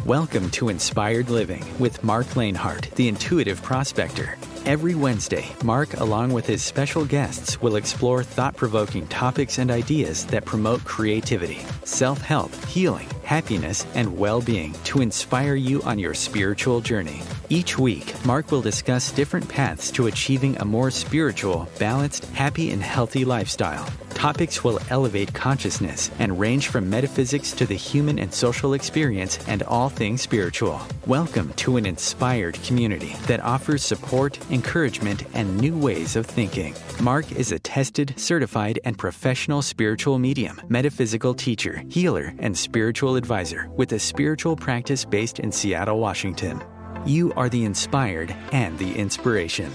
Welcome to Inspired Living with Marc Lainhart, the Intuitive Prospector. Every Wednesday, Marc, along with his special guests, will explore thought-provoking topics and ideas that promote creativity, self-help, healing, happiness, and well-being to inspire you on your spiritual journey. Each week, Marc will discuss different paths to achieving a more spiritual, balanced, happy, and healthy lifestyle. Topics will elevate consciousness and range from metaphysics to the human and social experience and all things spiritual. Welcome to an inspired community that offers support, encouragement, and new ways of thinking. Marc is a tested, certified, and professional spiritual medium, metaphysical teacher, healer, and spiritual advisor with a spiritual practice based in Seattle, Washington. You are the inspired and the inspiration.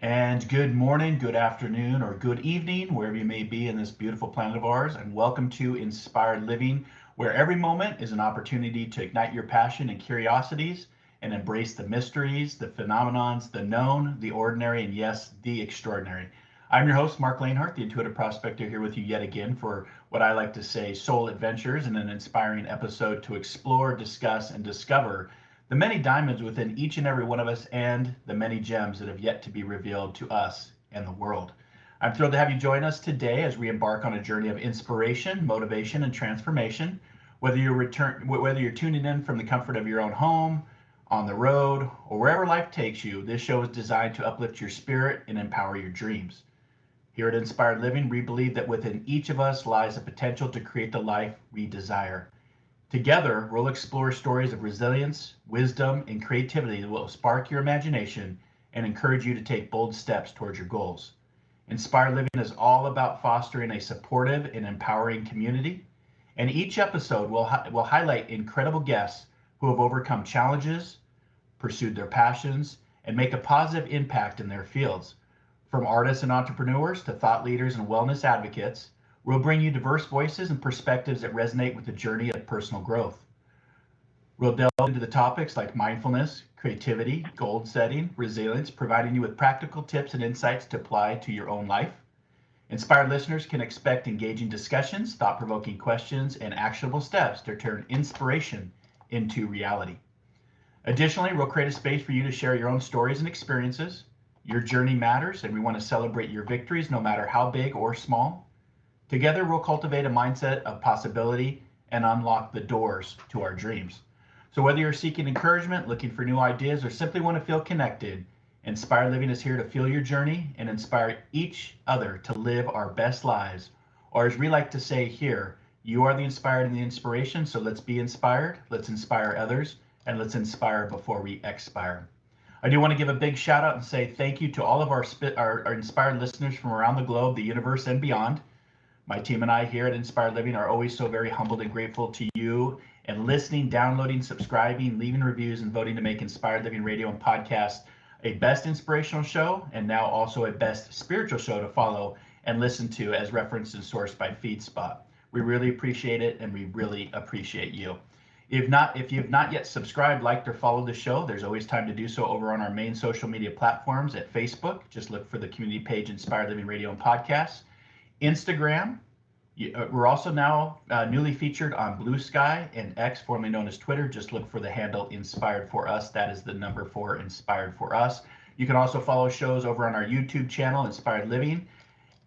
And good morning, good afternoon, or good evening, wherever you may be in this beautiful planet of ours, and welcome to Inspired Living, where every moment is an opportunity to ignite your passion and curiosities and embrace the mysteries, the phenomenons, the known, the ordinary, and yes, the extraordinary. I'm your host, Marc Lainhart, the Intuitive Prospector, here with you yet again for what I like to say soul adventures in an inspiring episode to explore, discuss, and discover the many diamonds within each and every one of us and the many gems that have yet to be revealed to us and the world. I'm thrilled to have you join us today as we embark on a journey of inspiration, motivation, and transformation. Whether you're tuning in from the comfort of your own home, on the road, or wherever life takes you, this show is designed to uplift your spirit and empower your dreams. Here at Inspired Living, we believe that within each of us lies the potential to create the life we desire. Together, we'll explore stories of resilience, wisdom, and creativity that will spark your imagination and encourage you to take bold steps towards your goals. Inspired Living is all about fostering a supportive and empowering community, and each episode will highlight incredible guests who have overcome challenges, pursued their passions, and make a positive impact in their fields. From artists and entrepreneurs to thought leaders and wellness advocates, we'll bring you diverse voices and perspectives that resonate with the journey of personal growth. We'll delve into the topics like mindfulness, creativity, goal setting, resilience, providing you with practical tips and insights to apply to your own life. Inspired listeners can expect engaging discussions, thought-provoking questions, and actionable steps to turn inspiration into reality. Additionally, we'll create a space for you to share your own stories and experiences. Your journey matters, and we want to celebrate your victories, no matter how big or small. Together, we'll cultivate a mindset of possibility and unlock the doors to our dreams. So whether you're seeking encouragement, looking for new ideas, or simply want to feel connected, Inspired Living is here to fuel your journey and inspire each other to live our best lives. Or as we like to say here, you are the inspired and the inspiration, so let's be inspired, let's inspire others, and let's inspire before we expire. I do want to give a big shout out and say thank you to all of our inspired listeners from around the globe, the universe, and beyond. My team and I here at Inspired Living are always so very humbled and grateful to you and listening, downloading, subscribing, leaving reviews, and voting to make Inspired Living Radio and Podcast a best inspirational show and now also a best spiritual show to follow and listen to as referenced and sourced by FeedSpot. We really appreciate it, and we really appreciate you. If you've not yet subscribed, liked, or followed the show, there's always time to do so over on our main social media platforms at Facebook. Just look for the community page Inspired Living Radio and Podcast. Instagram, we're also now newly featured on Blue Sky and X, formerly known as Twitter. Just look for the handle Inspired for Us. That is the number 4, Inspired for Us. You can also follow shows over on our YouTube channel, Inspired Living.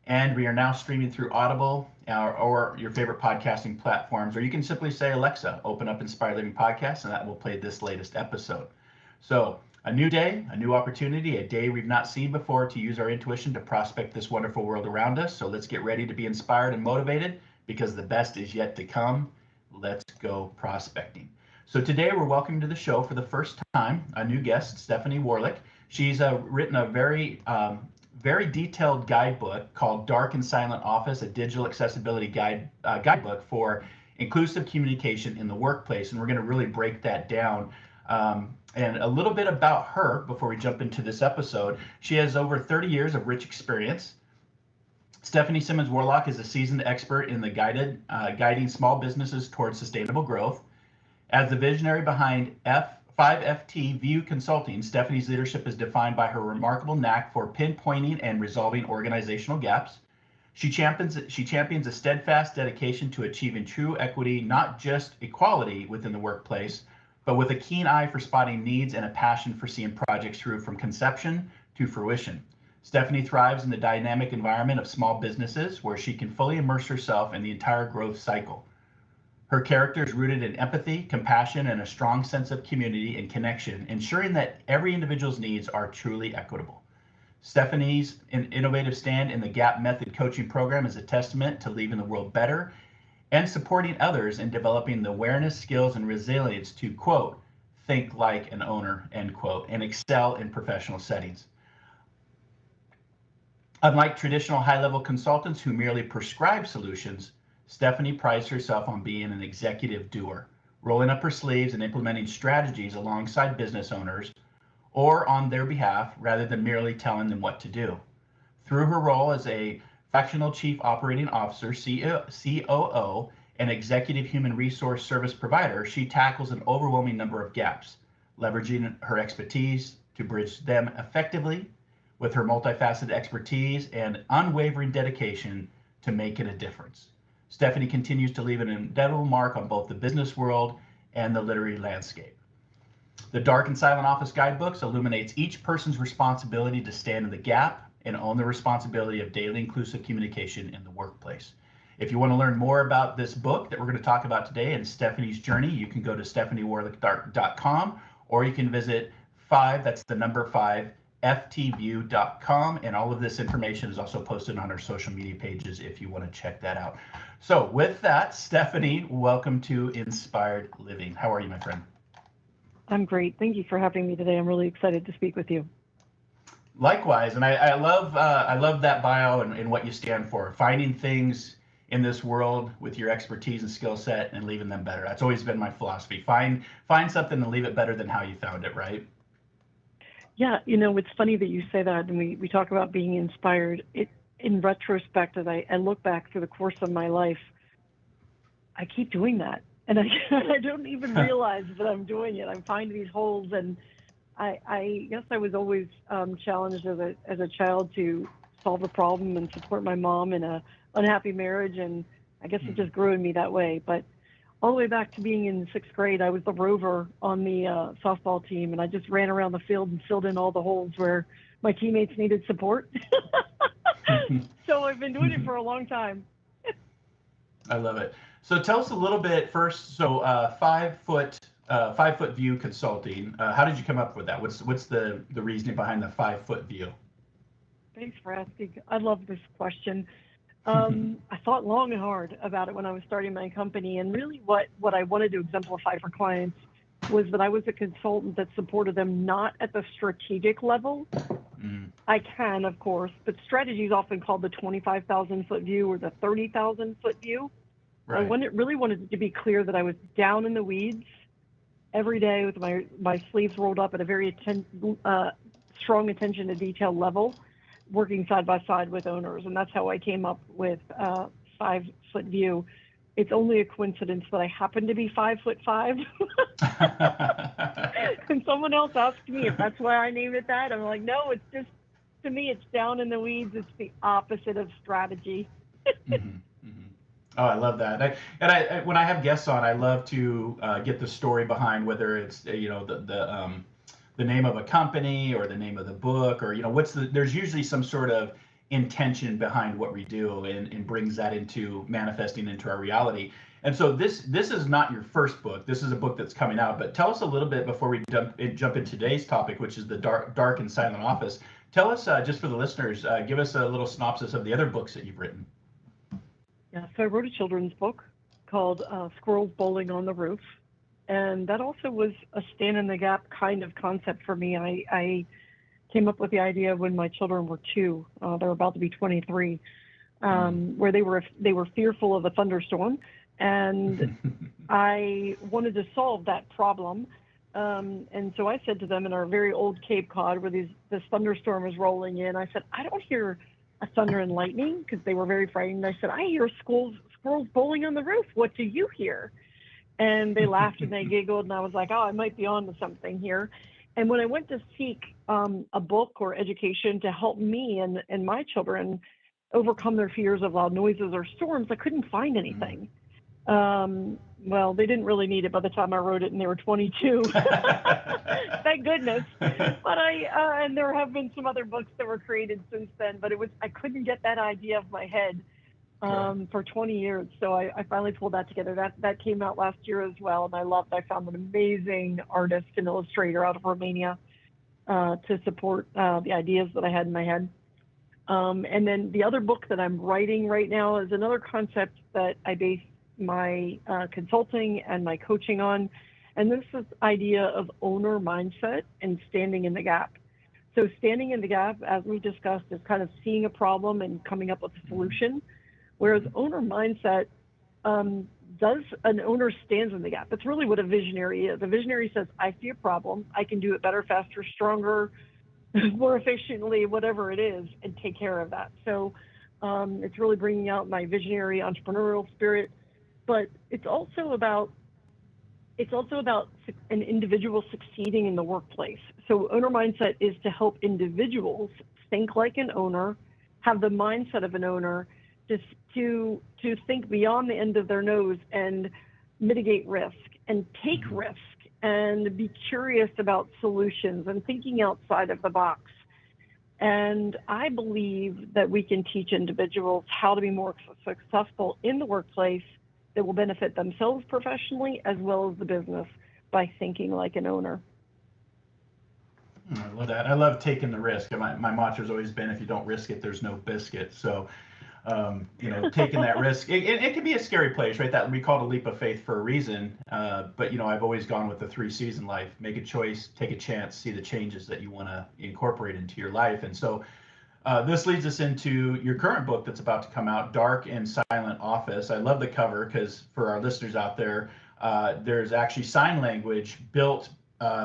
And we are now streaming through Audible or your favorite podcasting platforms, or you can simply say, Alexa, open up Inspired Living Podcast, and that will play this latest episode. So a new day, a new opportunity, a day we've not seen before to use our intuition to prospect this wonderful world around us. So let's get ready to be inspired and motivated because the best is yet to come. Let's go prospecting. So today we're welcoming to the show for the first time a new guest, Stephanie Warlick. She's written a very detailed guidebook called Dark and Silent Office, a Digital Accessibility Guidebook for inclusive communication in the workplace. And we're going to really break that down. And a little bit about her before we jump into this episode. She has over 30 years of rich experience. Stephanie Simmons Warlick is a seasoned expert in the guiding small businesses towards sustainable growth. As the visionary behind 5FT View Consulting, Stephanie's leadership is defined by her remarkable knack for pinpointing and resolving organizational gaps. She champions a steadfast dedication to achieving true equity, not just equality within the workplace, but with a keen eye for spotting needs and a passion for seeing projects through from conception to fruition. Stephanie thrives in the dynamic environment of small businesses where she can fully immerse herself in the entire growth cycle. Her character is rooted in empathy, compassion, and a strong sense of community and connection, ensuring that every individual's needs are truly equitable. Stephanie's innovative stand in the GAP Method coaching program is a testament to leaving the world better and supporting others in developing the awareness, skills, and resilience to, quote, think like an owner, end quote, and excel in professional settings. Unlike traditional high-level consultants who merely prescribe solutions, Stephanie prides herself on being an executive doer, rolling up her sleeves and implementing strategies alongside business owners or on their behalf rather than merely telling them what to do. Through her role as a fractional chief operating officer, COO, and executive human resource service provider, she tackles an overwhelming number of gaps, leveraging her expertise to bridge them effectively with her multifaceted expertise and unwavering dedication to making a difference. Stephanie continues to leave an indelible mark on both the business world and the literary landscape. The Dark and Silent Office Guidebooks illuminates each person's responsibility to stand in the gap and own the responsibility of daily inclusive communication in the workplace. If you want to learn more about this book that we're going to talk about today and Stephanie's journey, you can go to stephaniewarlick.com or you can visit 5, that's the number 5, ftview.com, and all of this information is also posted on our social media pages if you want to check that out. So with that, Stephanie, welcome to Inspired Living. How are you, my friend? I'm great. Thank you for having me today. I'm really excited to speak with you. Likewise, and I love that bio and what you stand for. Finding things in this world with your expertise and skill set and leaving them better. That's always been my philosophy. Find something and leave it better than how you found it, right? Yeah, it's funny that you say that, and we talk about being inspired. In retrospect, as I look back through the course of my life, I keep doing that. And I don't even realize that I'm doing it. I'm finding these holes, and I guess I was always challenged as a child to solve a problem and support my mom in a unhappy marriage, and I guess it just grew in me that way. But all the way back to being in 6th grade, I was the rover on the softball team, and I just ran around the field and filled in all the holes where my teammates needed support. So I've been doing it for a long time. I love it. So tell us a little bit first. So 5-foot view consulting. How did you come up with that? What's the reasoning behind the 5-foot view? Thanks for asking. I love this question. I thought long and hard about it when I was starting my company, and really what I wanted to exemplify for clients was that I was a consultant that supported them not at the strategic level. I can, of course, but strategy is often called the 25,000-foot view or the 30,000-foot view. Right. I really wanted it to be clear that I was down in the weeds every day with my sleeves rolled up at a very strong attention to detail level, working side by side with owners. And that's how I came up with 5-foot view. It's only a coincidence that I happen to be 5'5". And someone else asked me if that's why I named it that. I'm like, no, it's just, to me, it's down in the weeds. It's the opposite of strategy. Oh, I love that. I when I have guests on, I love to get the story behind whether it's the name of a company or the name of the book, or there's usually some sort of intention behind what we do and brings that into manifesting into our reality. And so this is not your first book. This is a book that's coming out. But tell us a little bit before we jump into today's topic, which is the Dark and Silent Office. Tell us, just for the listeners, give us a little synopsis of the other books that you've written. Yeah, so I wrote a children's book called Squirrels Bowling on the Roof. And that also was a stand in the gap kind of concept for me. I came up with the idea when my children were 2, they're about to be 23, where they were fearful of a thunderstorm. And I wanted to solve that problem. And so I said to them in our very old Cape Cod where this thunderstorm is rolling in, I said, I don't hear a thunder and lightning, because they were very frightened. I said, I hear squirrels bowling on the roof. What do you hear? And they laughed and they giggled, and I was like, oh, I might be on to something here. And when I went to seek a book or education to help me and my children, overcome their fears of loud noises or storms, I couldn't find anything. Well, they didn't really need it by the time I wrote it, and they were 22. Thank goodness. But and there have been some other books that were created since then, but I couldn't get that idea of my head for 20 years. So I finally pulled that together. That came out last year as well, and I found an amazing artist and illustrator out of Romania to support the ideas that I had in my head. And then the other book that I'm writing right now is another concept that I base my consulting and my coaching on. And this is idea of owner mindset and standing in the gap. So standing in the gap, as we discussed, is kind of seeing a problem and coming up with a solution. Whereas owner mindset, an owner stands in the gap. That's really what a visionary is. A visionary says, I see a problem, I can do it better, faster, stronger, more efficiently, whatever it is, and take care of that. So it's really bringing out my visionary entrepreneurial spirit, but it's also about an individual succeeding in the workplace. So owner mindset is to help individuals think like an owner, have the mindset of an owner, to think beyond the end of their nose and mitigate risk and take risk and be curious about solutions and thinking outside of the box. And I believe that we can teach individuals how to be more successful in the workplace that will benefit themselves professionally as well as the business by thinking like an owner. I love that. I love taking the risk. My mantra has always been, if you don't risk it, there's no biscuit. So, taking that risk, it can be a scary place, right? That we call it a leap of faith for a reason. But, I've always gone with the 3 C's in life: make a choice, take a chance, see the changes that you want to incorporate into your life. And so this leads us into your current book that's about to come out, Dark and Silent Office. I love the cover because for our listeners out there, there's actually sign language built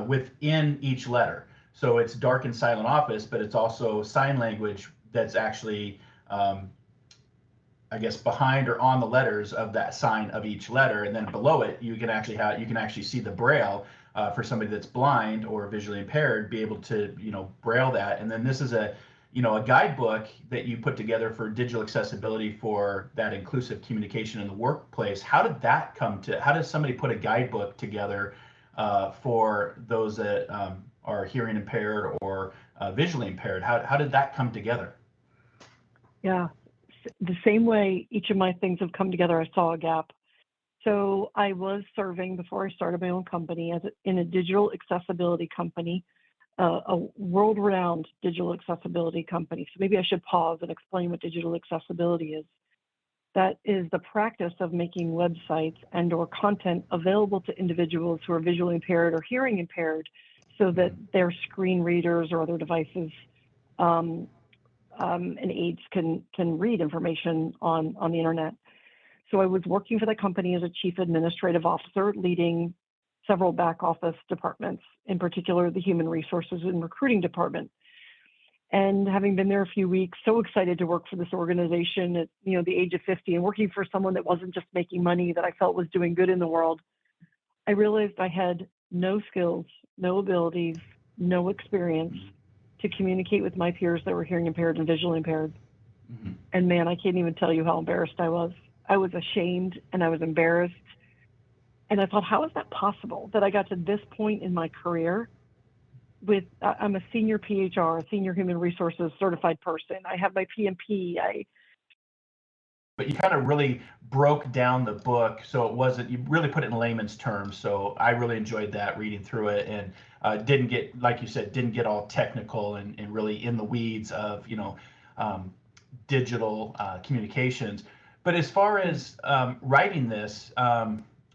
within each letter. So it's Dark and Silent Office, but it's also sign language that's actually, behind or on the letters of that sign of each letter, and then below it you can actually see the braille for somebody that's blind or visually impaired, be able to braille that. And then this is a guidebook that you put together for digital accessibility for that inclusive communication in the workplace. How does somebody put a guidebook together for those that are hearing impaired or visually impaired? How did that come together? Yeah, the same way each of my things have come together, I saw a gap. So I was serving, before I started my own company, in a digital accessibility company, a world-renowned digital accessibility company. So maybe I should pause and explain what digital accessibility is. That is the practice of making websites and or content available to individuals who are visually impaired or hearing impaired, so that their screen readers or other devices and aids can read information on the internet. So I was working for the company as a chief administrative officer, leading several back office departments, in particular the human resources and recruiting department. And having been there a few weeks, so excited to work for this organization at the age of 50, and working for someone that wasn't just making money, that I felt was doing good in the world, I realized I had no skills, no abilities, no experience to communicate with my peers that were hearing impaired and visually impaired. Mm-hmm. And man, I can't even tell you how embarrassed I was. I was ashamed and I was embarrassed. And I thought, how is that possible that I got to this point in my career with, I'm a senior PHR, a senior human resources certified person. I have my PMP. But you kind of really broke down the book, so it wasn't, you really put it in layman's terms. So I really enjoyed that, reading through it, and didn't get, like you said, didn't get all technical and really in the weeds of, digital communications. But as far as writing this,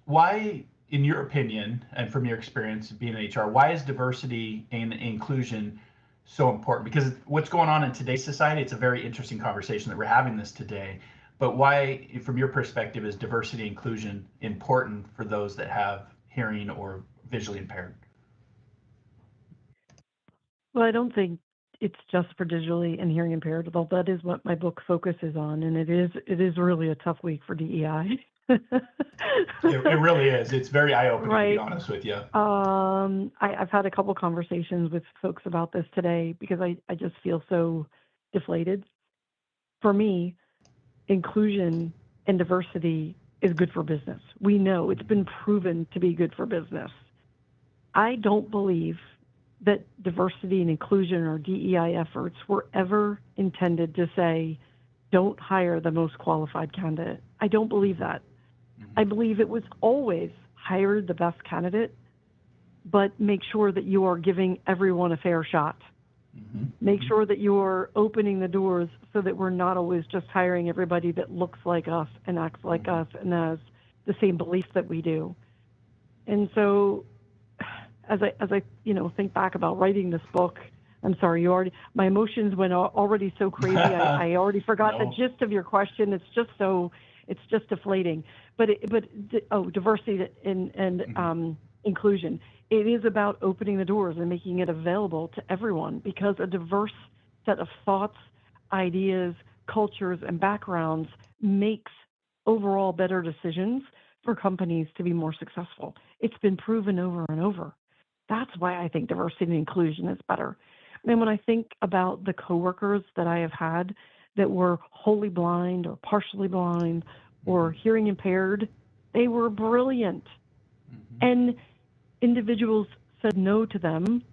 why, in your opinion, and from your experience being in HR, why is diversity and inclusion so important? Because what's going on in today's society, it's a very interesting conversation that we're having this today. But why, from your perspective, is diversity and inclusion important for those that have hearing or visually impaired? Well, I don't think it's just for visually and hearing impaired, although that is what my book focuses on, and it is really a tough week for DEI. It really is. It's very eye-opening, right, to be honest with you. I've had a couple conversations with folks about this today because I just feel so deflated. for me, inclusion and diversity is good for business. We know it's been proven to be good for business. I don't believe that diversity and inclusion or DEI efforts were ever intended to say, don't hire the most qualified candidate. I don't believe that. I believe it was always hire the best candidate, but make sure that you are giving everyone a fair shot. Make sure that you are opening the doors so that we're not always just hiring everybody that looks like us and acts like us and has the same beliefs that we do. And so as I think back about writing this book, I'm sorry, my emotions went already so crazy. I already forgot the gist of your question. It's just deflating. But diversity and inclusion. It is about opening the doors and making it available to everyone, because a diverse set of thoughts, ideas, cultures, and backgrounds makes overall better decisions for companies to be more successful. It's been proven over and over. That's why I think diversity and inclusion is better. And when I think about the coworkers that I have had that were wholly blind or partially blind or hearing impaired, they were brilliant. And individuals said no to them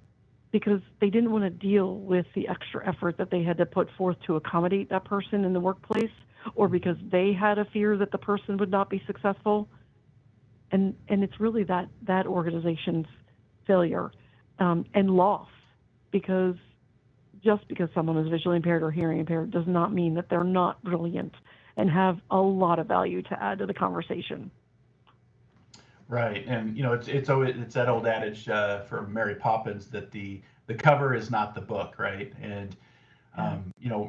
because they didn't want to deal with the extra effort that they had to put forth to accommodate that person in the workplace, or because they had a fear that the person would not be successful. And it's really that organization's failure and loss, because just because someone is visually impaired or hearing impaired does not mean that they're not brilliant and have a lot of value to add to the conversation. Right, and it's that old adage from Mary Poppins that the cover is not the book, right? And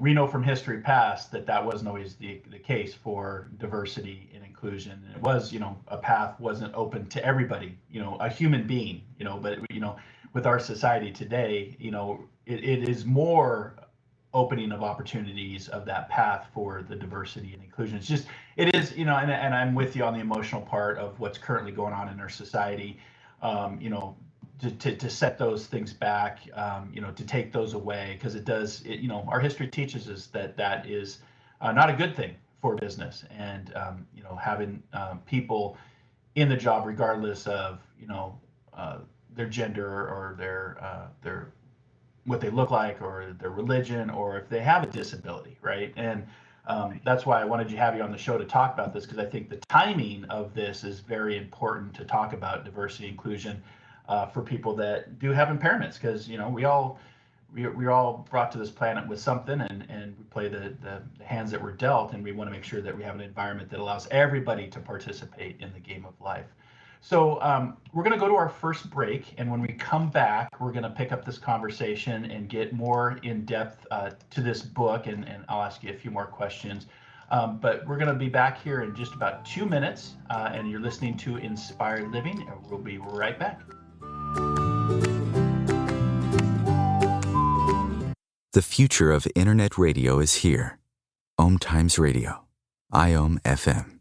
we know from history past that wasn't always the case for diversity and inclusion. And it was, a path wasn't open to everybody, a human being, but with our society today, it is more opening of opportunities of that path for the diversity and inclusion. It is, and I'm with you on the emotional part of what's currently going on in our society, to set those things back, to take those away, because our history teaches us that is not a good thing for business. And, having people in the job, regardless of, their gender or their what they look like or their religion, or if they have a disability, right? And that's why I wanted to have you on the show to talk about this, because I think the timing of this is very important to talk about diversity inclusion for people that do have impairments, because we're all brought to this planet with something, and we play the hands that we're dealt, and we want to make sure that we have an environment that allows everybody to participate in the game of life. So we're going to go to our first break, and when we come back, we're going to pick up this conversation and get more in depth to this book, and I'll ask you a few more questions. But we're going to be back here in just about 2 minutes, and you're listening to Inspired Living, and we'll be right back. The future of internet radio is here. Om Times Radio, IOM FM.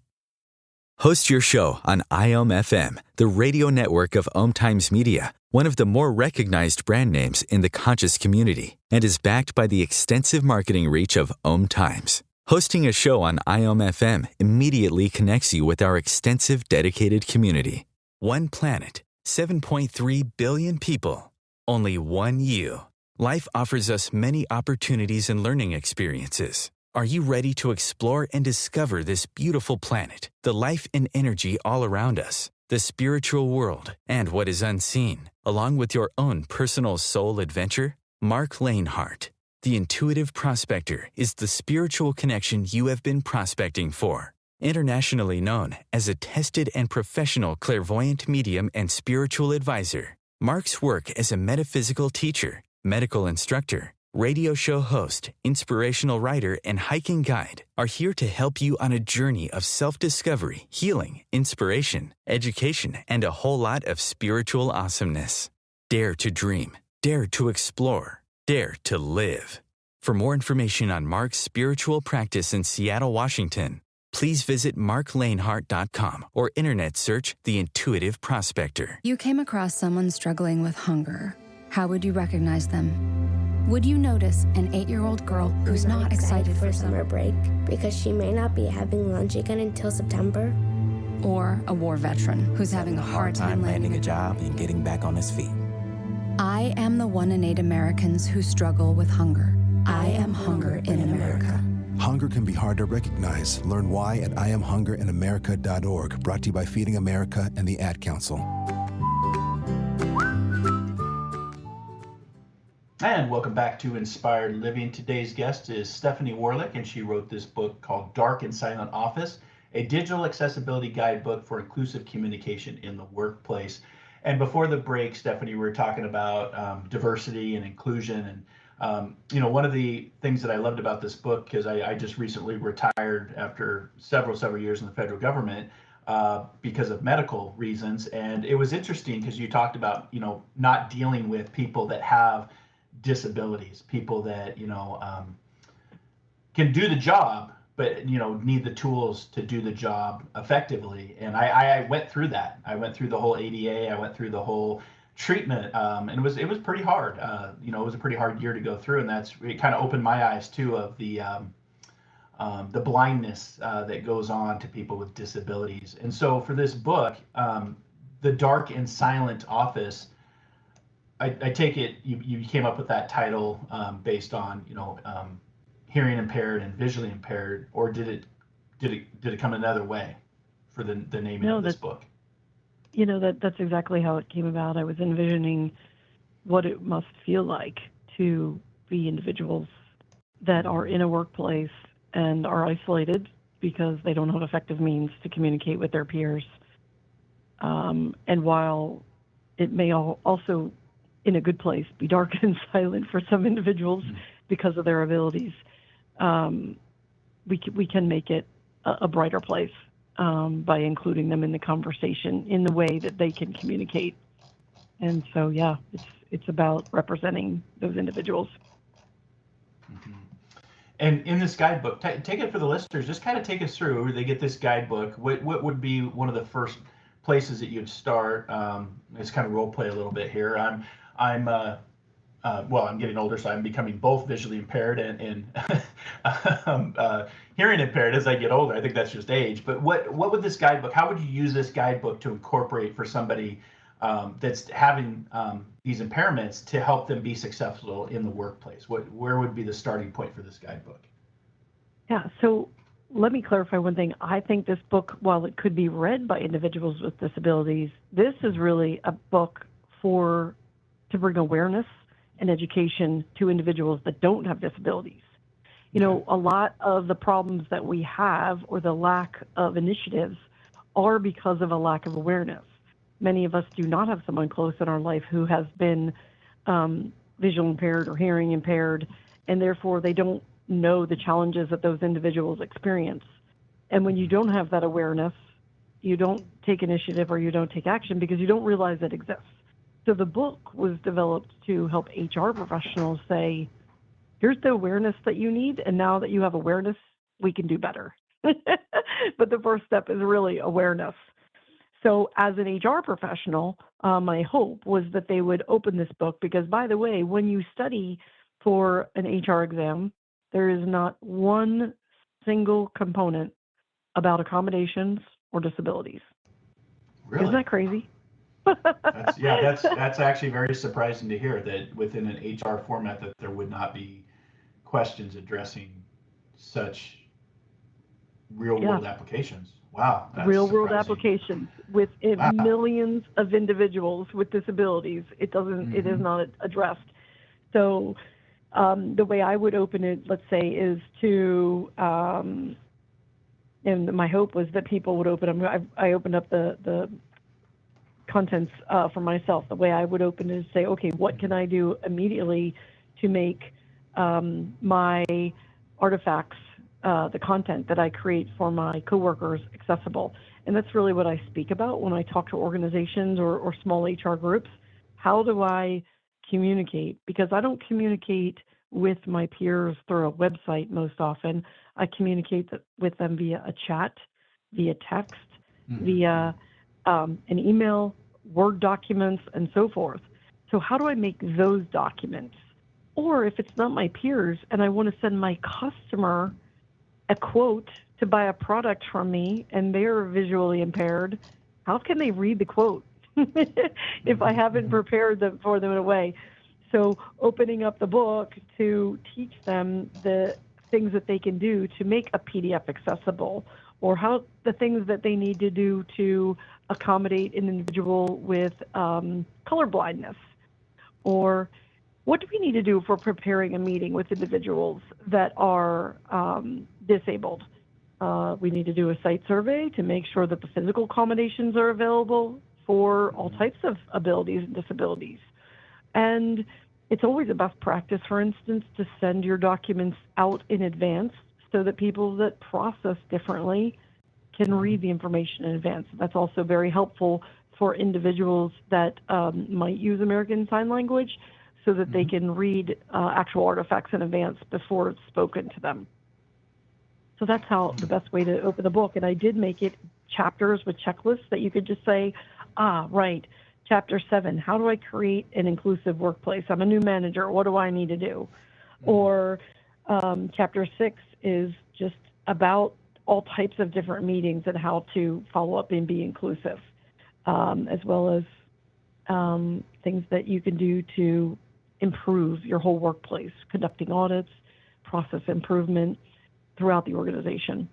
Host your show on IOM FM, the radio network of Om Times Media, one of the more recognized brand names in the conscious community, and is backed by the extensive marketing reach of Om Times. Hosting a show on IOM FM immediately connects you with our extensive dedicated community. One planet, 7.3 billion people, only one you. Life offers us many opportunities and learning experiences. Are you ready to explore and discover this beautiful planet, the life and energy all around us, the spiritual world, and what is unseen, along with your own personal soul adventure? Marc Lainhart, the Intuitive Prospector, is the spiritual connection you have been prospecting for. Internationally known as a tested and professional clairvoyant medium and spiritual advisor, Marc's work as a metaphysical teacher, medical instructor, radio show host, inspirational writer, and hiking guide are here to help you on a journey of self-discovery, healing, inspiration, education, and a whole lot of spiritual awesomeness. Dare to dream. Dare to explore. Dare to live. For more information on Marc's spiritual practice in Seattle, Washington, please visit marclainhart.com or internet search The Intuitive Prospector. You came across someone struggling with hunger. How would you recognize them? Would you notice an 8-year-old girl who's not excited for summer break because she may not be having lunch again until September? Or a war veteran who's having a hard time landing a job and getting back on his feet? I am the 1 in 8 Americans who struggle with hunger. I am hunger in America. Hunger can be hard to recognize. Learn why at IamHungerInAmerica.org. Brought to you by Feeding America and the Ad Council. And welcome back to Inspired Living. Today's guest is Stephanie Warlick, and she wrote this book called Dark and Silent Office, a Digital Accessibility Guidebook for Inclusive Communication in the Workplace. And before the break, Stephanie, we were talking about diversity and inclusion. And, one of the things that I loved about this book, because I just recently retired after several years in the federal government because of medical reasons. And it was interesting because you talked about, not dealing with people that have disabilities, people that can do the job, but need the tools to do the job effectively. And I went through that. I went through the whole ADA. I went through the whole treatment, and it was pretty hard. It was a pretty hard year to go through, and it kind of opened my eyes too of the blindness that goes on to people with disabilities. And so for this book, The Dark and Silent Office, I take it you came up with that title based on hearing impaired and visually impaired, or did it come another way for the naming of this book? That's exactly how it came about. I was envisioning what it must feel like to be individuals that are in a workplace and are isolated because they don't have effective means to communicate with their peers. And while it may also, in a good place, be dark and silent for some individuals because of their abilities, we can make it a brighter place by including them in the conversation in the way that they can communicate. And so, yeah, it's about representing those individuals. Mm-hmm. And in this guidebook, take it for the listeners, just kind of take us through. They get this guidebook. What would be one of the first places that you'd start? Let's kind of role play a little bit here. I'm getting older, so I'm becoming both visually impaired and hearing impaired as I get older. I think that's just age. But what would this guidebook, how would you use this guidebook to incorporate for somebody that's having these impairments to help them be successful in the workplace? Where would be the starting point for this guidebook? Yeah, so let me clarify one thing. I think this book, while it could be read by individuals with disabilities, this is really a book to bring awareness and education to individuals that don't have disabilities. A lot of the problems that we have, or the lack of initiatives, are because of a lack of awareness. Many of us do not have someone close in our life who has been visual impaired or hearing impaired, and therefore they don't know the challenges that those individuals experience. And when you don't have that awareness, you don't take initiative or you don't take action because you don't realize it exists. So the book was developed to help HR professionals say, here's the awareness that you need, and now that you have awareness, we can do better. But the first step is really awareness. So as an HR professional, my hope was that they would open this book because, by the way, when you study for an HR exam, there is not one single component about accommodations or disabilities. Really? Isn't that crazy? That's actually very surprising to hear that within an HR format that there would not be questions addressing such real-world applications. Wow. Real-world applications with millions of individuals with disabilities. It is not addressed. So the way I would open it, let's say, is to, and my hope was that people would open them. I opened up the contents for myself. The way I would open it is say, okay, what can I do immediately to make my artifacts, the content that I create for my coworkers, accessible? And that's really what I speak about when I talk to organizations or small HR groups. How do I communicate? Because I don't communicate with my peers through a website most often. I communicate with them via a chat, via text, via an email, Word documents, and so forth. So how do I make those documents Or if it's not my peers and I want to send my customer a quote to buy a product from me and they're visually impaired, how can they read the quote if I haven't prepared them for them in a way? So opening up the book to teach them the things that they can do to make a PDF accessible, or how the things that they need to do to accommodate an individual with color blindness, or what do we need to do if we're preparing a meeting with individuals that are disabled? We need to do a site survey to make sure that the physical accommodations are available for all types of abilities and disabilities. And it's always a best practice, for instance, to send your documents out in advance so that people that process differently can read the information in advance. That's also very helpful for individuals that might use American Sign Language, so that they can read actual artifacts in advance before it's spoken to them. So that's how the best way to open the book. And I did make it chapters with checklists that you could just say, right, chapter 7, how do I create an inclusive workplace? I'm a new manager, what do I need to do? Or chapter 6 is just about all types of different meetings and how to follow up and be inclusive, as well as things that you can do to improve your whole workplace, conducting audits, process improvement throughout the organization.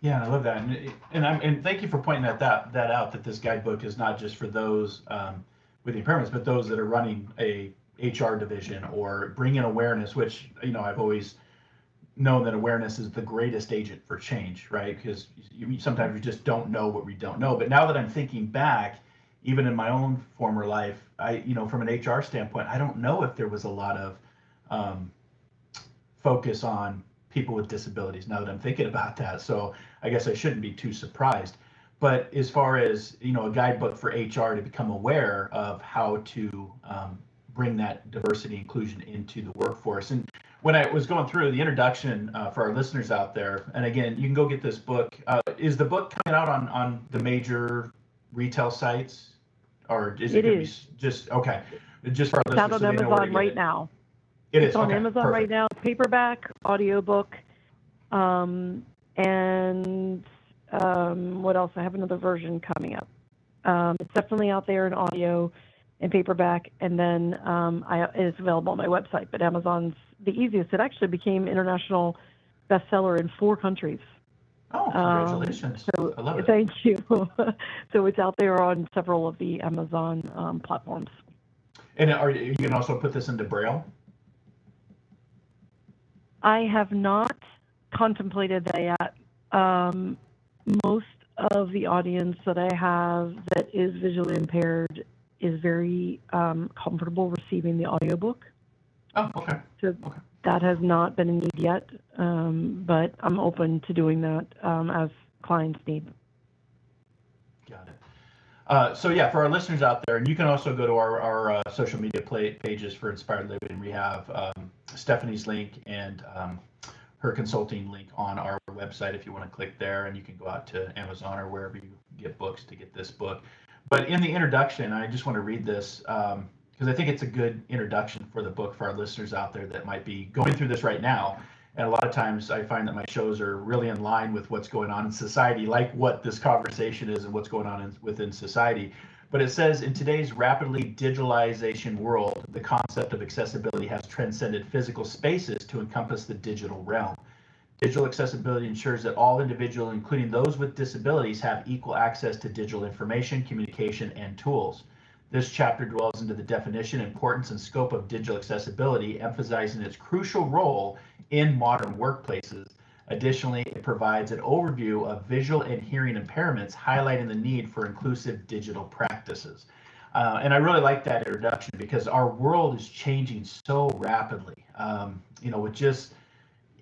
Yeah, I love that, and thank you for pointing that out. That this guidebook is not just for those with impairments, but those that are running a HR division or bringing awareness. Which I've always known that awareness is the greatest agent for change, right? Because sometimes we just don't know what we don't know. But now that I'm thinking back, even in my own former life, from an HR standpoint, I don't know if there was a lot of focus on people with disabilities now that I'm thinking about that. So I guess I shouldn't be too surprised. But as far as, a guidebook for HR to become aware of how to bring that diversity inclusion into the workforce. And when I was going through the introduction for our listeners out there, and again, you can go get this book. Is the book coming out on the major retail sites? Or is it going to be just, okay, just for our listeners? It's out on Amazon right now. It is. It's on okay, Amazon perfect. right now, paperback, audiobook, and what else? I have another version coming up. It's definitely out there in audio and paperback, and then it's available on my website. But Amazon's the easiest. It actually became international bestseller in 4 countries. Oh, congratulations. So I love it. Thank you. So it's out there on several of the Amazon platforms. And you can also put this into Braille? I have not contemplated that yet. Most of the audience that I have that is visually impaired is very comfortable receiving the audiobook. Oh, okay. So that has not been a need yet, but I'm open to doing that as clients need. Got it. So yeah, for our listeners out there, and you can also go to our social media pages for Inspired Living. We have Stephanie's link and her consulting link on our website if you want to click there, and you can go out to Amazon or wherever you get books to get this book. But in the introduction, I just want to read this because I think it's a good introduction for the book for our listeners out there that might be going through this right now. And a lot of times I find that my shows are really in line with what's going on in society, like what this conversation is and what's going on within society. But it says, in today's rapidly digitalization world, the concept of accessibility has transcended physical spaces to encompass the digital realm. Digital accessibility ensures that all individuals, including those with disabilities, have equal access to digital information, communication, and tools. This chapter dwells into the definition, importance, and scope of digital accessibility, emphasizing its crucial role in modern workplaces. Additionally, it provides an overview of visual and hearing impairments, highlighting the need for inclusive digital practices. And I really like that introduction because our world is changing so rapidly. With just,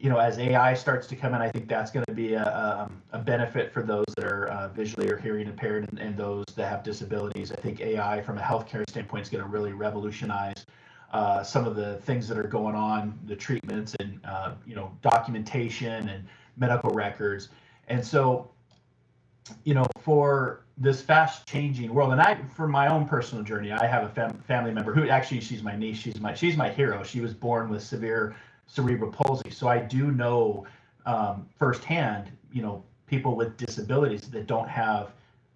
as AI starts to come in, I think that's going to be a benefit for those that are visually or hearing impaired and those that have disabilities. I think AI from a healthcare standpoint is going to really revolutionize some of the things that are going on, the treatments and documentation and medical records. And so, for this fast changing world, and I, for my own personal journey, I have a family member who actually, she's my niece, she's my hero. She was born with severe cerebral palsy, so I do know firsthand, people with disabilities that don't have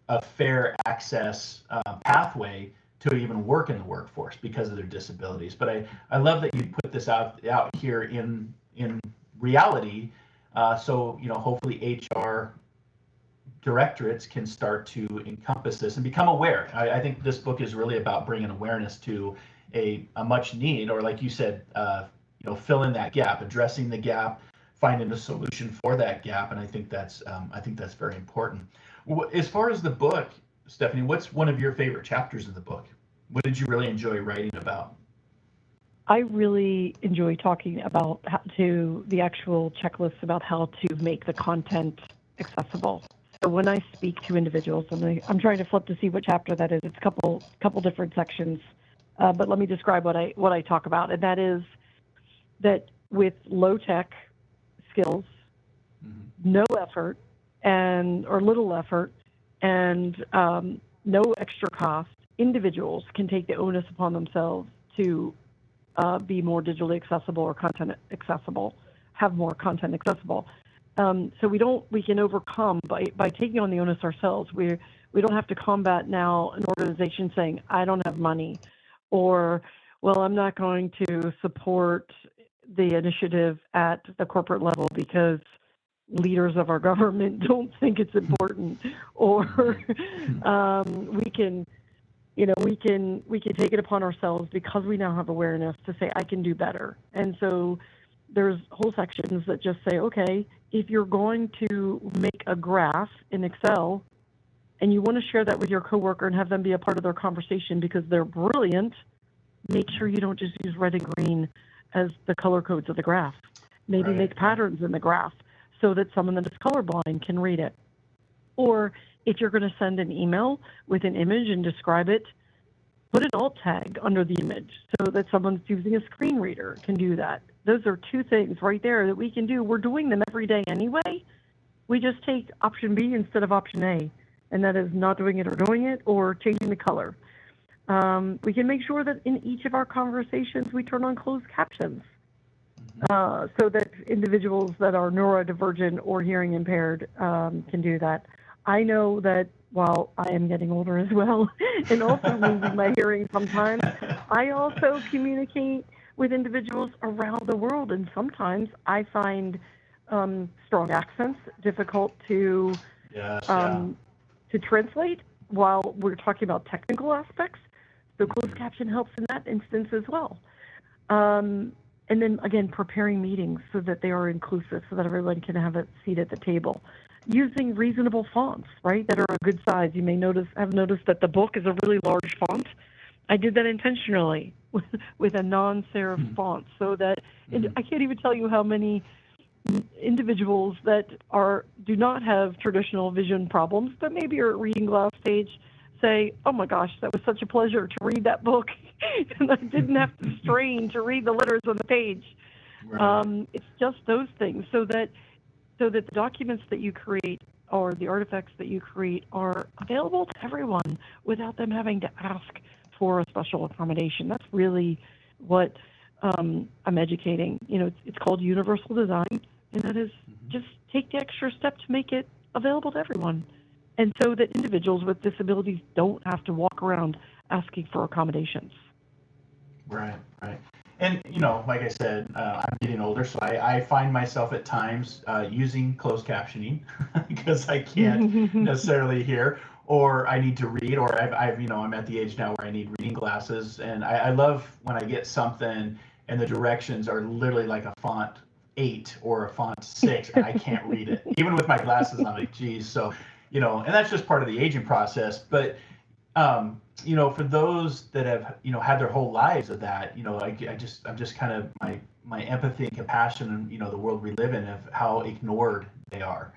a fair access pathway to even work in the workforce because of their disabilities. But I love that you put this out here in reality, so hopefully HR directorates can start to encompass this and become aware. I think this book is really about bringing awareness to a much need, or like you said, fill in that gap, addressing the gap, finding a solution for that gap, and I think that's very important. As far as the book, Stephanie, what's one of your favorite chapters of the book? What did you really enjoy writing about? I really enjoy talking about the actual checklists about how to make the content accessible. So when I speak to individuals, I'm trying to flip to see what chapter that is. It's a couple different sections, but let me describe what I talk about, and that is that with low tech skills, no effort or little effort, and no extra cost, individuals can take the onus upon themselves to be more digitally accessible or content accessible, have more content accessible. So we can overcome by taking on the onus ourselves. We don't have to combat now an organization saying, I don't have money, or, well, I'm not going to support the initiative at the corporate level because leaders of our government don't think it's important, or we can take it upon ourselves because we now have awareness to say, I can do better. And so there's whole sections that just say, okay, if you're going to make a graph in Excel and you want to share that with your coworker and have them be a part of their conversation because they're brilliant, make sure you don't just use red and green as the color codes of the graph. Maybe make patterns in the graph so that someone that is colorblind can read it. Or if you're going to send an email with an image and describe it, put an alt tag under the image so that someone's using a screen reader can do that. Those are two things right there that we can do. We're doing them every day anyway. We just take option B instead of option A, and that is not doing it or doing it or changing the color. We can make sure that in each of our conversations we turn on closed captions so that individuals that are neurodivergent or hearing impaired can do that. I know that while I am getting older as well and also losing my hearing sometimes, I also communicate with individuals around the world, and sometimes I find strong accents difficult to translate while we're talking about technical aspects. So closed caption helps in that instance as well. And then again, preparing meetings so that they are inclusive, so that everyone can have a seat at the table. Using reasonable fonts, right, that are a good size. You may have noticed that the book is a really large font. I did that intentionally with a non-serif font, so that I can't even tell you how many individuals that do not have traditional vision problems, but maybe are at reading glass stage, say, oh my gosh, that was such a pleasure to read that book, and I didn't have to strain to read the letters on the page. Right. It's just those things, so that the documents that you create or the artifacts that you create are available to everyone without them having to ask for a special accommodation. That's really what I'm educating. It's called universal design, and that is just take the extra step to make it available to everyone. And so that individuals with disabilities don't have to walk around asking for accommodations. Right. And, like I said, I'm getting older, so I find myself at times using closed captioning because I can't necessarily hear, or I need to read, or I'm at the age now where I need reading glasses. And I love when I get something and the directions are literally like a font 8 or a font 6, and I can't read it. Even with my glasses, I'm like, geez. So, and that's just part of the aging process. But for those that have, had their whole lives of that, I'm just kind of my empathy and compassion and, the world we live in, of how ignored they are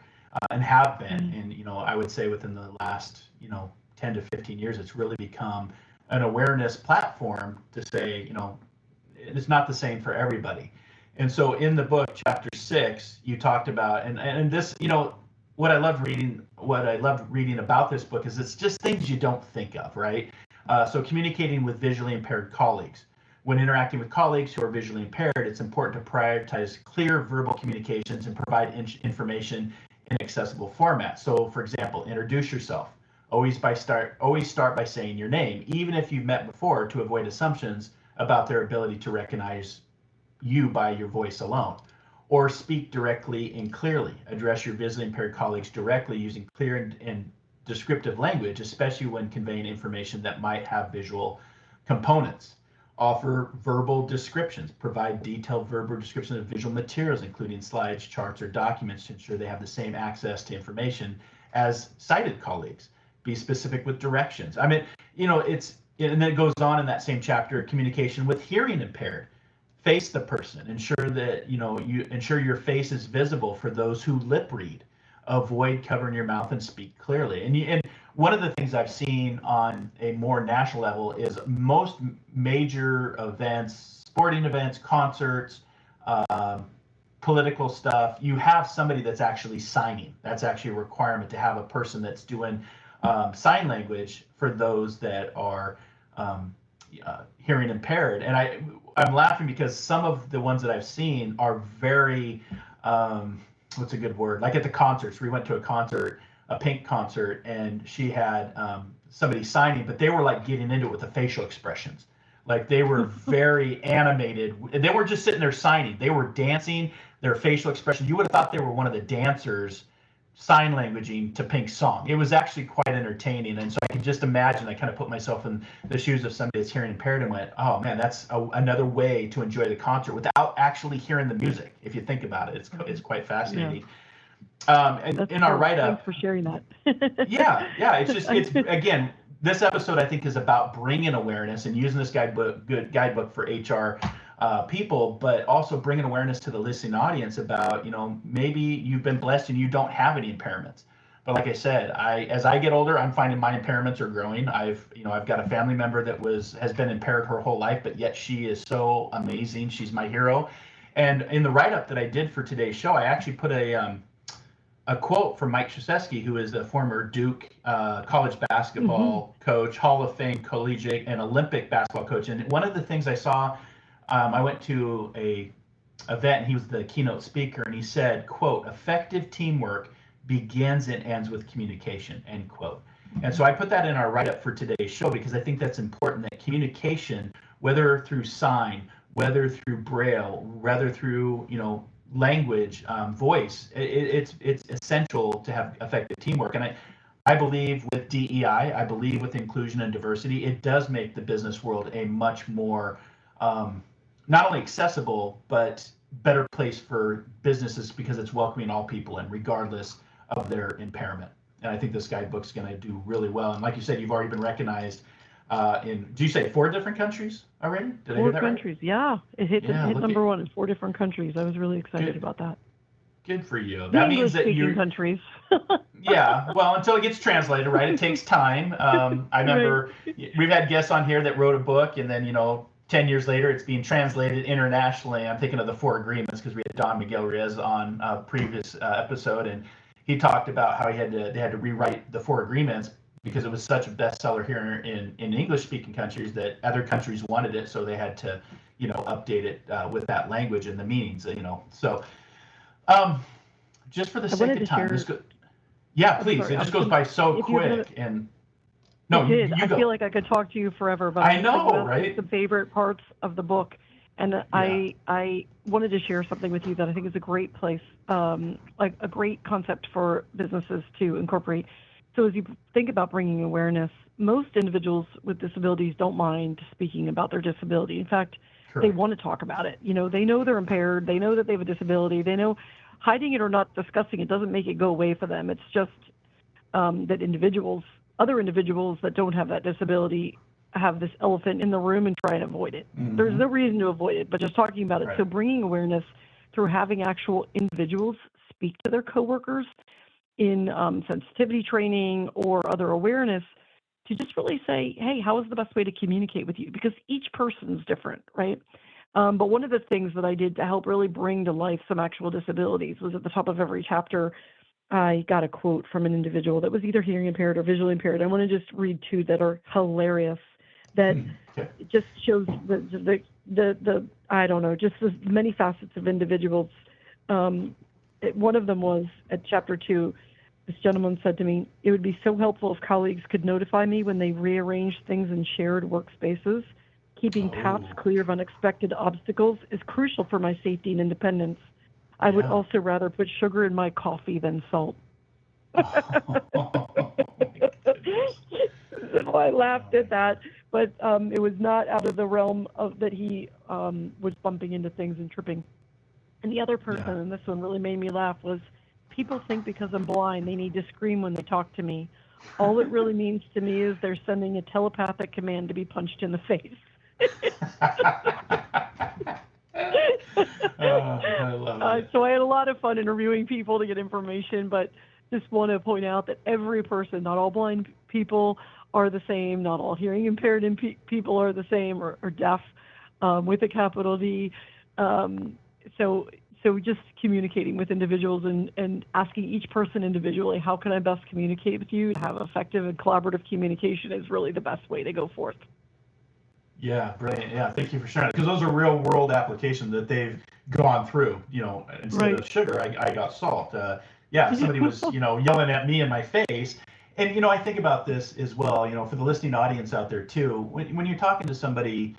and have been. And, I would say within the last, 10 to 15 years, it's really become an awareness platform to say, it's not the same for everybody. And so in the book, chapter 6, you talked about, and this, what I loved reading about this book is it's just things you don't think of, right? So communicating with visually impaired colleagues. When interacting with colleagues who are visually impaired, it's important to prioritize clear verbal communications and provide information in accessible format. So, for example, introduce yourself. Always start by saying your name, even if you've met before, to avoid assumptions about their ability to recognize you by your voice alone. Or speak directly and clearly. Address your visually impaired colleagues directly using clear and descriptive language, especially when conveying information that might have visual components. Offer verbal descriptions. Provide detailed verbal descriptions of visual materials, including slides, charts, or documents, to ensure they have the same access to information as sighted colleagues. Be specific with directions. I mean, and then it goes on in that same chapter, communication with hearing impaired. Face the person. Ensure that you ensure your face is visible for those who lip read. Avoid covering your mouth and speak clearly. And one of the things I've seen on a more national level is most major events, sporting events, concerts, political stuff, you have somebody that's actually signing. That's actually a requirement to have a person that's doing sign language for those that are hearing impaired. And I'm laughing because some of the ones that I've seen are very, what's a good word? Like at the concerts, we went to a concert, a Pink concert, and she had somebody signing, but they were like getting into it with the facial expressions. Like they were very animated. They were just sitting there signing. They were dancing. Their facial expression. You would have thought they were one of the dancers sign languaging to Pink's song. It was actually quite entertaining. And so I can just imagine, I kind of put myself in the shoes of somebody that's hearing impaired and went, oh man, that's another way to enjoy the concert without actually hearing the music. If you think about it, it's quite fascinating. Yeah. And in our write-up. Thanks for sharing that. yeah. It's again, this episode I think is about bringing awareness and using this guidebook for HR people, but also bringing awareness to the listening audience about, maybe you've been blessed and you don't have any impairments. But like I said, as I get older, I'm finding my impairments are growing. I've got a family member that has been impaired her whole life, but yet she is so amazing. She's my hero. And in the write-up that I did for today's show, I actually put a quote from Mike Krzyzewski, who is the former Duke college basketball coach, Hall of Fame collegiate and Olympic basketball coach. And one of the things I saw, I went to a event and he was the keynote speaker, and he said, quote, effective teamwork begins and ends with communication, end quote. And so I put that in our write-up for today's show because I think that's important, that communication, whether through sign, whether through braille, whether through, language, voice, it's essential to have effective teamwork. And I believe with DEI, I believe with inclusion and diversity, it does make the business world a much more not only accessible, but better place for businesses because it's welcoming all people and regardless of their impairment. And I think this guidebook's going to do really well. And like you said, you've already been recognized did you say 4 different countries already? Did I hear that 4 countries, right? Yeah. It hit number 1 in 4 different countries. I was really excited about that. Good for you. That means that you're countries. Yeah, well, until it gets translated, right? It takes time. I remember we've had guests on here that wrote a book, and then 10 years later, it's being translated internationally. I'm thinking of the 4 Agreements because we had Don Miguel Reyes on a previous episode, and he talked about how they had to rewrite the 4 Agreements because it was such a bestseller here in English-speaking countries that other countries wanted it, so they had to, update it with that language and the meanings, So, just for the sake of time, yeah, please. It just goes by so quick, and no, you go. I feel like I could talk to you forever, but I know, right? The favorite parts of the book, and I wanted to share something with you that I think is a great place, like a great concept for businesses to incorporate. So as you think about bringing awareness, most individuals with disabilities don't mind speaking about their disability. In fact, they want to talk about it. They know they're impaired. They know that they have a disability. They know hiding it or not discussing it doesn't make it go away for them. It's just that other individuals that don't have that disability have this elephant in the room and try and avoid it. Mm-hmm. There's no reason to avoid it, but just talking about it. Right. So bringing awareness through having actual individuals speak to their coworkers in sensitivity training or other awareness to just really say, hey, how is the best way to communicate with you? Because each person's different, right? But one of the things that I did to help really bring to life some actual disabilities was at the top of every chapter, I got a quote from an individual that was either hearing impaired or visually impaired. I want to just read two that are hilarious, that it just shows the I don't know, just the many facets of individuals. One of them was at chapter 2. This gentleman said to me, "It would be so helpful if colleagues could notify me when they rearrange things in shared workspaces. Keeping paths clear of unexpected obstacles is crucial for my safety and independence. I would also rather put sugar in my coffee than salt." So I laughed at that, but it was not out of the realm of that he was bumping into things and tripping. And the other person, and this one really made me laugh, was, "People think because I'm blind they need to scream when they talk to me. All it really means to me is they're sending a telepathic command to be punched in the face." I love it. So I had a lot of fun interviewing people to get information, but just want to point out that every person, not all blind people are the same, not all hearing impaired people are the same, or deaf with a capital D. So just communicating with individuals and asking each person individually, how can I best communicate with you? Have effective and collaborative communication is really the best way to go forth. Yeah, brilliant. Yeah, thank you for sharing it, because those are real world applications that they've gone through. Instead of sugar, I got salt. Somebody was, yelling at me in my face. And, I think about this as well, for the listening audience out there too, when you're talking to somebody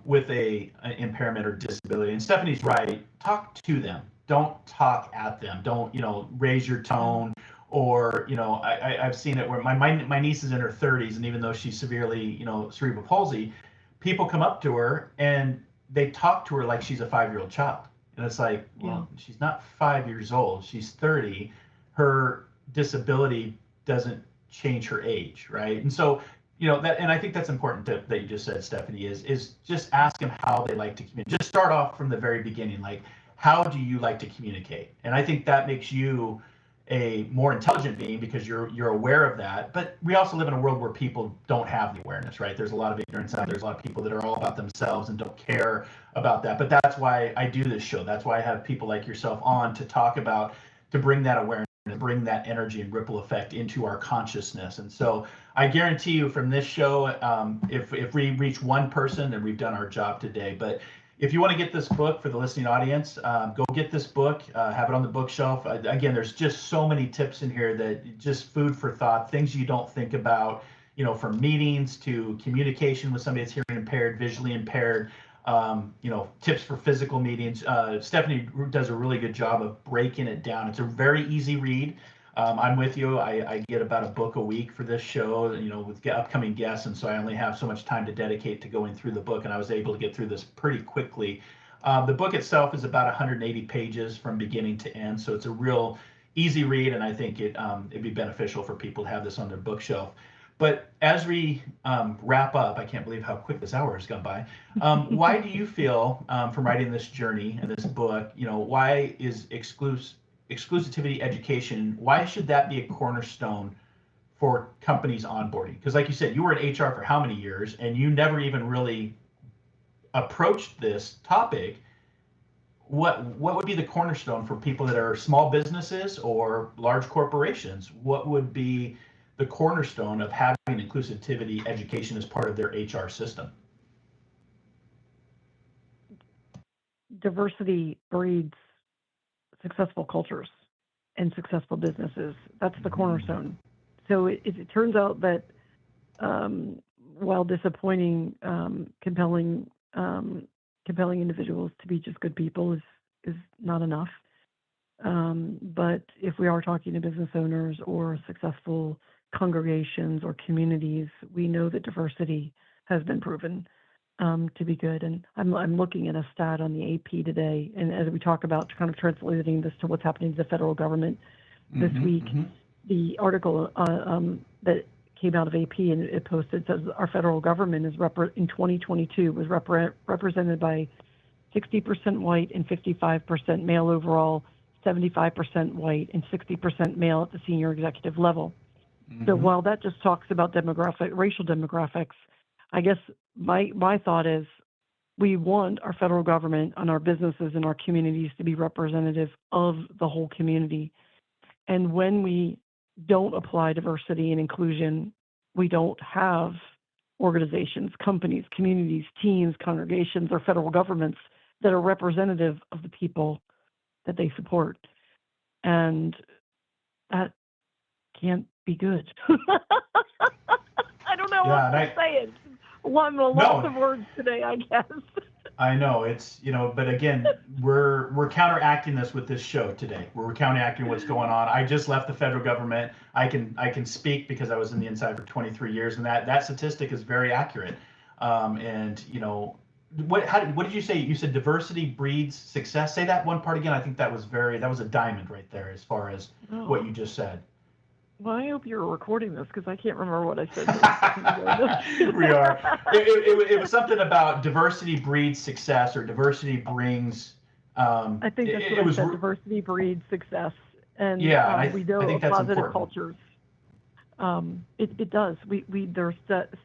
with an impairment or disability, and Stephanie's right, talk to them. Don't talk at them. Don't, raise your tone. Or, I've seen it where my niece is in her 30s, and even though she's severely, cerebral palsy, people come up to her and they talk to her like she's a 5-year-old child. And it's like, well, she's not 5 years old. She's 30. Her disability doesn't change her age, right? And so, and I think that's important that you just said, Stephanie, is just ask them how they like to communicate. Just start off from the very beginning, like, how do you like to communicate? And I think that makes you a more intelligent being, because you're aware of that. But we also live in a world where people don't have the awareness, right? There's a lot of ignorance out there. There's a lot of people that are all about themselves and don't care about that. But that's why I do this show. That's why I have people like yourself on to talk about, to bring that awareness and bring that energy and ripple effect into our consciousness. And so I guarantee you from this show, if we reach one person, then we've done our job today. But if you want to get this book, for the listening audience, go get this book, have it on the bookshelf. Again, there's just so many tips in here that just food for thought, things you don't think about, from meetings to communication with somebody that's hearing impaired, visually impaired, tips for physical meetings. Stephanie does a really good job of breaking it down. It's a very easy read. I'm with you. I get about a book a week for this show, with upcoming guests, and so I only have so much time to dedicate to going through the book, and I was able to get through this pretty quickly. The book itself is about 180 pages from beginning to end, so it's a real easy read, and I think it'd be beneficial for people to have this on their bookshelf. But as we wrap up, I can't believe how quick this hour has gone by. Why do you feel, from writing this journey and this book, why is exclusivity education, why should that be a cornerstone for companies onboarding? Because like you said, you were in HR for how many years, and you never even really approached this topic. What would be the cornerstone for people that are small businesses or large corporations? What would be the cornerstone of having inclusivity education as part of their HR system? Diversity breeds successful cultures and successful businesses. That's the cornerstone. So it turns out that while disappointing, compelling individuals to be just good people is not enough. But if we are talking to business owners or successful congregations or communities, we know that diversity has been proven to be good. And I'm looking at a stat on the AP today, and as we talk about kind of translating this to what's happening to the federal government this week, the article that came out of AP and it posted says our federal government is in 2022 was represented by 60% white and 55% male overall, 75% white and 60% male at the senior executive level. So while that just talks about racial demographics, I guess my thought is we want our federal government and our businesses and our communities to be representative of the whole community. And when we don't apply diversity and inclusion, we don't have organizations, companies, communities, teams, congregations, or federal governments that are representative of the people that they support. And that can't be good. I don't know what to say. Lots of words today, I guess. I know it's, but again, we're counteracting this with this show today. We're counteracting what's going on. I just left the federal government. I can speak because I was in the inside for 23 years, and that statistic is very accurate. And what did you say? You said diversity breeds success. Say that one part again. I think that was a diamond right there as far as what you just said. Well, I hope you're recording this because I can't remember what I said. We are. It was something about diversity breeds success, or diversity brings. I think that's what I said. Diversity breeds success, and we know I think that's positive important. cultures. It does. There's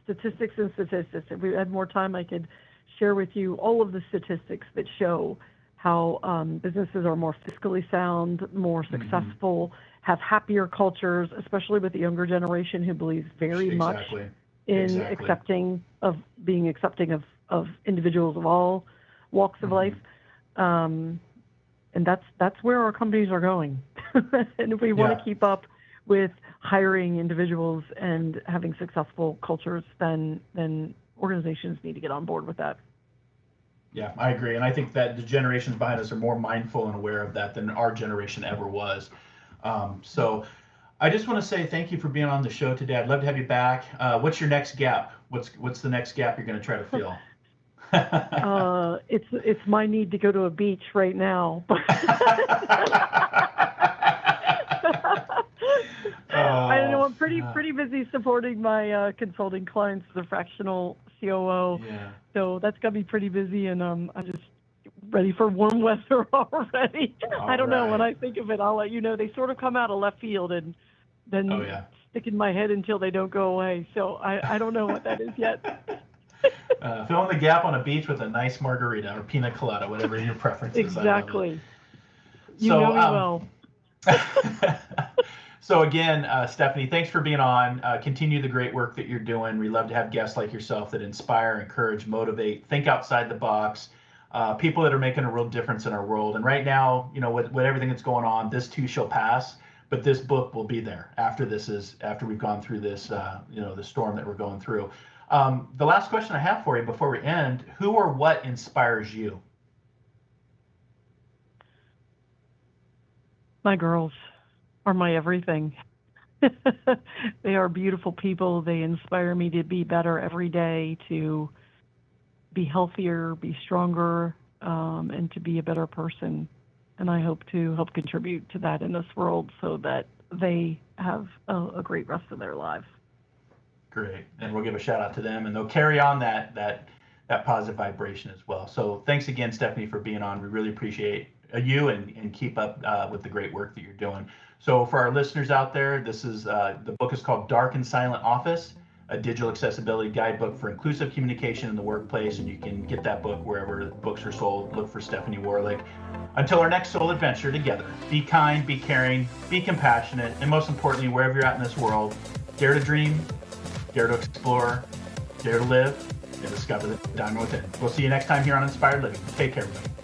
statistics and statistics. If we had more time, I could share with you all of the statistics that show how businesses are more fiscally sound, more successful, have happier cultures, especially with the younger generation who believes very much in being accepting of individuals of all walks of life. And that's where our companies are going. And if we want to keep up with hiring individuals and having successful cultures, then organizations need to get on board with that. Yeah, I agree. And I think that the generations behind us are more mindful and aware of that than our generation ever was. So I just want to say thank you for being on the show today. I'd love to have you back. What's your next gap? What's the next gap you're going to try to fill? It's my need to go to a beach right now. I don't know. I'm pretty busy supporting my consulting clients as a fractional COO. Yeah. So that's gonna be pretty busy, and I'm just ready for warm weather already. I don't know. When I think of it, I'll let you know. They sort of come out of left field and then stick in my head until they don't go away. So I don't know what that is yet. Fill in the gap on a beach with a nice margarita or pina colada, whatever your preference is. Exactly. You know me well. So again, Stephanie, thanks for being on. Continue the great work that you're doing. We love to have guests like yourself that inspire, encourage, motivate, think outside the box, people that are making a real difference in our world. And right now, with everything that's going on, this too shall pass, but this book will be there after we've gone through this, the storm that we're going through. The last question I have for you before we end, who or what inspires you? My girls are my everything. They are beautiful people. They inspire me to be better every day, to be healthier, be stronger, and to be a better person. And I hope to help contribute to that in this world so that they have a great rest of their lives. Great. And we'll give a shout out to them, and they'll carry on that positive vibration as well. So thanks again, Stephanie, for being on. We really appreciate you and keep up with the great work that you're doing. So for our listeners out there, this is the book is called Dark and Silent Office, a Digital Accessibility Guidebook for Inclusive Communication in the Workplace, and you can get that book wherever books are sold. Look for Stephanie Warlick. Until our next soul adventure together, be kind, be caring, be compassionate, and most importantly, wherever you're at in this world, dare to dream, dare to explore, dare to live, and discover the diamond within. We'll see you next time here on Inspired Living. Take care, everybody.